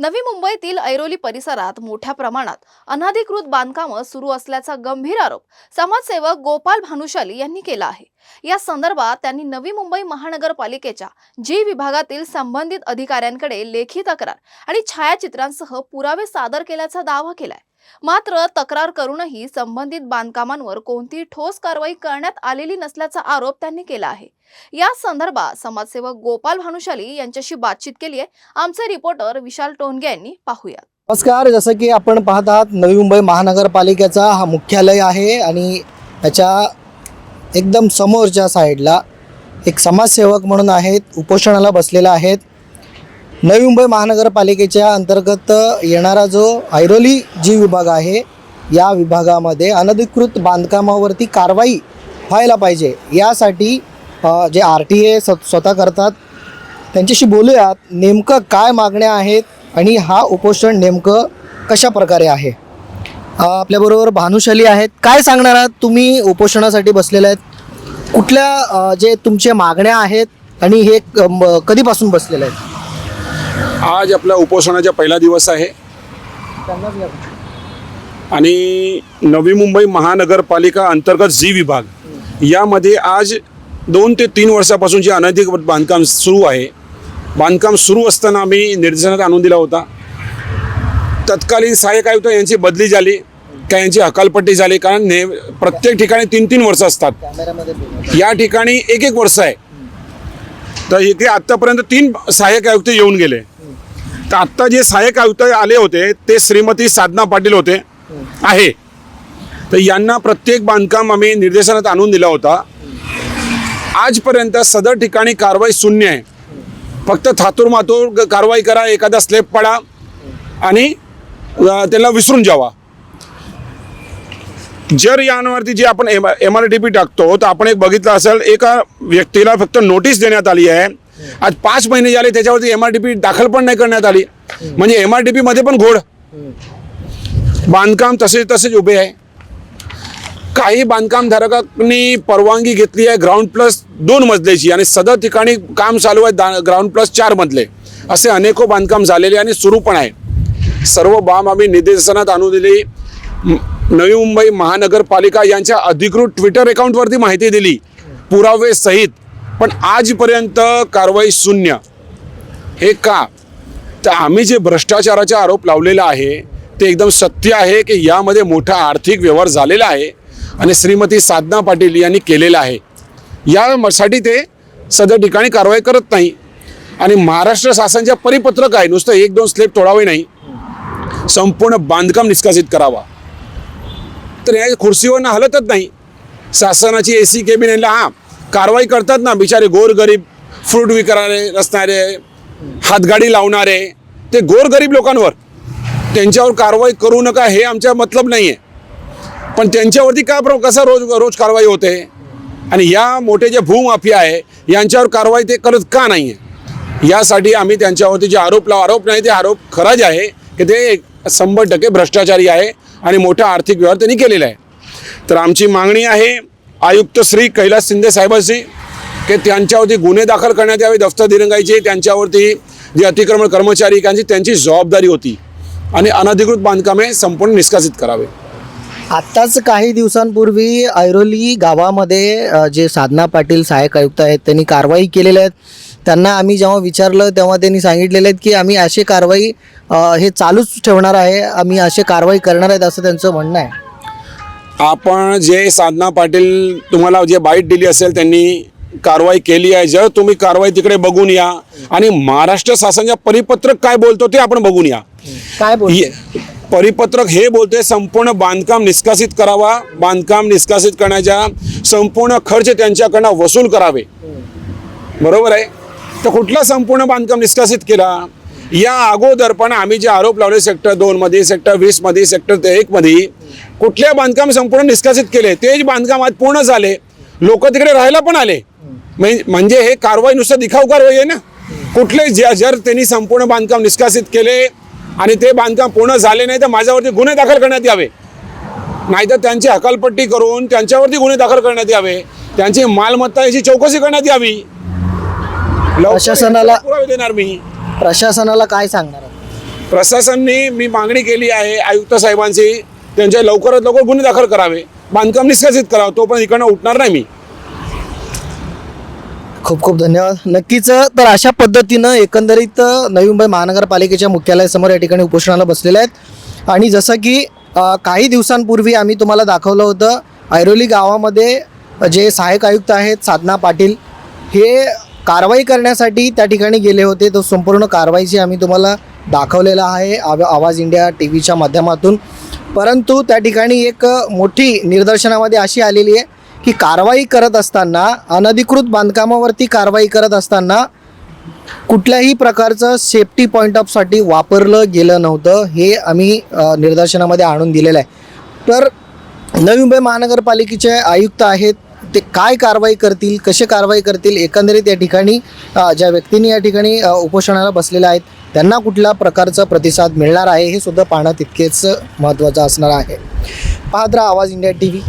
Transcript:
नवी मुंबईतील ऐरोली परिसरात मोठ्या प्रमाणात अनधिकृत बांधकामं सुरू असल्याचा गंभीर आरोप समाजसेवक गोपाल भानुशाली यांनी केला आहे। या संदर्भात त्यांनी नवी मुंबई महानगरपालिकेच्या जी विभागातील संबंधित अधिकाऱ्यांकडे लेखी तक्रार आणि छायाचित्रांसह पुरावे सादर केल्याचा दावा केलाय। मात्र तक्रार करूनही संबंधित बांधकामांवर कोणतीही ठोस कारवाई करण्यात आलेली नसल्याचा आरोप त्यांनी केला आहे। या संदर्भात समाजसेवक गोपाल भानुशाली यांच्याशी बातचीत केली आहे। आमचे रिपोर्टर विशाल टोनगे यांनी पाहूया। नमस्कार, जसं की आपण पाहत आहात नवी मुंबई महानगरपालिकेचा हा मुख्यालय आहे आणि त्याच्या एकदम समोरच्या साईडला एक समाजसेवक म्हणून आहेत, उपोषणाला बसलेला आहेत। नवी मुंबई महानगरपालिकेच्या अंतर्गत येणारा जो ऐरोली जी विभाग आहे या विभागामध्ये अनधिकृत बांधकामावरती कारवाई व्हायला पाहिजे यासाठी जे RTA स्वतः करतात त्यांच्याशी बोलूयात। नेमकं काय मागण्या आहेत आणि हा उपोषण नेमकं कशा प्रकारे आहे। आपल्याबरोबर भानुशाली आहेत। काय सांगणार आहात, तुम्ही उपोषणासाठी बसलेले आहेत, कुठल्या जे तुमच्या मागण्या आहेत आणि हे कधीपासून बसलेले आहेत? आज आपल्या उपोषणाचा पहिला दिवस आहे आणि नवी मुंबई महानगरपालिका अंतर्गत जी विभाग यामध्ये आज 2 ते 3 वर्षापासून जे अनधिकृत बांधकाम सुरू आहे, बांधकाम सुरू असताना आम्ही निर्देशनात आणून दिला होता। तत्कालीन सहाय्यक आयुक्त यांची बदली झाली, काही यांची हकालपट्टी झाली, कारण प्रत्येक ठिकाणी 3-3 वर्ष असतात, या ठिकाणी 1-1 वर्ष आहे। तर इथे आत्तापर्यंत 3 सहाय्यक आयुक्त येऊन गेले। तर आत्ता जे सहाय्यक आयुक्त आले होते ते श्रीमती साधना पाटील होते आहे। तर यांना प्रत्येक बांधकाम आम्ही निर्देशनात आणून दिला होता। आजपर्यंत सदर ठिकाणी कारवाई शून्य आहे। फक्त थातूर कारवाई करा, एखादा स्लॅब पडा आणि त्याला विसरून जावा। जर यांवरती जे आपण MRTP टाकतो तर आपण एक बघितलं असेल, एका व्यक्तीला फक्त नोटीस देण्यात आली आहे। आज 5 महिने झाले त्याच्यावरती MRTP दाखल पण नाही करण्यात आली। म्हणजे MRTP मध्ये पण घोड, बांधकाम तसेच उभे आहे। काही बांधकामधारकांनी परवानगी घेतली आहे ग्राउंड+2 मजल्याची आणि सदर ठिकाणी काम चालू आहे ग्राउंड+4 मजले, असे अनेको बांधकाम झालेले आणि सुरू पण आहे। सर्व बाब आम्ही निदर्शनात आणून दिली। नवी मुंबई महानगरपालिका यांच्या अधिकृत ट्विटर अकाउंटवरती माहिती दिली पुरावे सहित, पण आजपर्यंत कारवाई शून्य। हे का? तर आम्ही जे भ्रष्टाचाराचा आरोप लावलेला आहे ते एकदम सत्य आहे की यामध्ये मोठा आर्थिक व्यवहार झालेला आहे आणि श्रीमती साधना पाटील यांनी केलेला आहे। यासाठी ते सदर ठिकाणी कारवाई करत नाही आणि महाराष्ट्र शासनाच्या परिपत्रक आहे, नुसतं 1-2 स्लॅब तोडावे नाही, संपूर्ण बांधकाम निष्कासित करावा। तर या खुर्चीवरनं हलतच नाही। शासनाची AC कॅबिनेटला कारवाई करतात ना, बिचारे गोरगरीब फ्रूट विकणारे असणारे, हातगाडी लावणारे, ते गोरगरीब लोकांवर त्यांच्यावर कारवाई करू नका हे आमचा मतलब नाही आहे, पण त्यांच्यावरती कसा रोज कारवाई होते आणि या मोठे जे भूमाफिया आहे यांच्यावर कारवाई ते करत का नाही आहे? यासाठी आम्ही त्यांच्यावरती जे आरोप नाही, ते आरोप खराच आहे की ते 100% भ्रष्टाचारी आहे आणि मोठा आर्थिक व्यवहार त्यांनी केलेला आहे। तर आमची मागणी आहे आयुक्त श्री कैलास शिंदे साहेबांशी की त्यांच्यावरती गुन्हे दाखल करण्यात यावे, दफ्तर दिरंगाईचे, त्यांच्यावरती जे अतिक्रमण कर्मचारी त्यांची जबाबदारी होती आणि अनधिकृत बांधकामे संपूर्ण निष्कासित करावे। आत्ताच काही दिवसांपूर्वी ऐरोली गावामध्ये जे साधना पाटील सहाय्यक आयुक्त आहेत त्यांनी कारवाई केलेल्या आहेत। त्यांना आम्ही जेव्हा विचारलं तेव्हा त्यांनी सांगितलेलं आहे की आम्ही अशी कारवाई हे चालूच ठेवणार आहे, आम्ही अशी कारवाई करणार आहेत, असं त्यांचं म्हणणं आहे। आपण जे साधना पाटील तुम्हाला जे बाईट दिली असेल त्यांनी कारवाई केली आहे, जर तुम्ही कारवाई तिकडे बघून या आणि महाराष्ट्र शासनाच्या परिपत्रक काय बोलतो ते आपण बघून या। काय बोलते परिपत्रक? हे बोलते संपूर्ण बांधकाम निष्कासित करावा, बांधकाम निष्कासित करण्याचा संपूर्ण खर्च त्यांच्याकडनं वसूल करावे, बरोबर आहे? तर कुठला संपूर्ण बांधकाम निष्कासित केला? या अगोदर पण आम्ही जे आरोप लावले सेक्टर 2 मध्ये, सेक्टर 20 मध्ये, सेक्टर 1 मध्ये कुठल्या बांधकाम संपूर्ण निष्कासित केले, तेच बांधकाम आज पूर्ण झाले, लोक तिकडे राहायला पण आले। म्हणजे हे कारवाई नुसतं दिखाव कारवाई आहे ना। कुठले जर त्यांनी संपूर्ण बांधकाम निष्कासित केले आणि ते बांधकाम पूर्ण झाले नाही तर माझ्यावरती गुन्हे दाखल करण्यात यावे, नाहीतर त्यांची हकालपट्टी करून त्यांच्यावरती गुन्हे दाखल करण्यात यावे, त्यांची मालमत्ता याची चौकशी करण्यात यावी। प्रशासनाला पुरावे देणार मी। प्रशासनाला काय सांगणार? प्रशासनाने मी मागणी केली आहे आयुक्त साहेबांची, त्यांच्या लवकरात लवकर गुन्हे दाखल करावे, बांधकाम निष्कासित करावं, तो पण इकडनं उठणार नाही मी. खूप खूप धन्यवाद. नक्कीच तर अशा पद्धतीनं एकंदरीत नवी मुंबई महानगरपालिकेच्या मुख्यालयासमोर या ठिकाणी उपोषणाला बसलेले आहेत. आणि जसं की काही दिवसांपूर्वी आम्ही तुम्हाला दाखवलं होतं, ऐरोली गावामध्ये जे सहाय्यक आयुक्त आहेत साधना पाटील, हे कारवाई करण्यासाठी त्या ठिकाणी गेले होते. तो संपूर्ण कारवाईची आम्ही तुम्हाला दाखवलेला आहे आवाज इंडिया टी व्हीच्या माध्यमातून. परंतु त्या ठिकाणी एक मोठी निदर्शनामध्ये अशी आलेली आहे की कारवाई करत असताना, अनधिकृत बांधकामावरती कारवाई करत असताना कुठल्याही प्रकारचं सेफ्टी पॉईंट ऑफसाठी वापरलं गेलं नव्हतं. हे आम्ही निदर्शनामध्ये आणून दिलेलं आहे. तर नवी मुंबई महानगरपालिकेचे आयुक्त आहेत, ते काय कारवाई करतील, कसे कारवाई करतील, एकंदरीत या ठिकाणी ज्या व्यक्तींनी या ठिकाणी उपोषणाला बसलेल्या आहेत त्यांना कुठल्या प्रकारचा प्रतिसाद मिळणार आहे हे सुद्धा पाहणं तितकेच महत्त्वाचं असणार आहे. पाहत राहा आवाज इंडिया टी व्ही.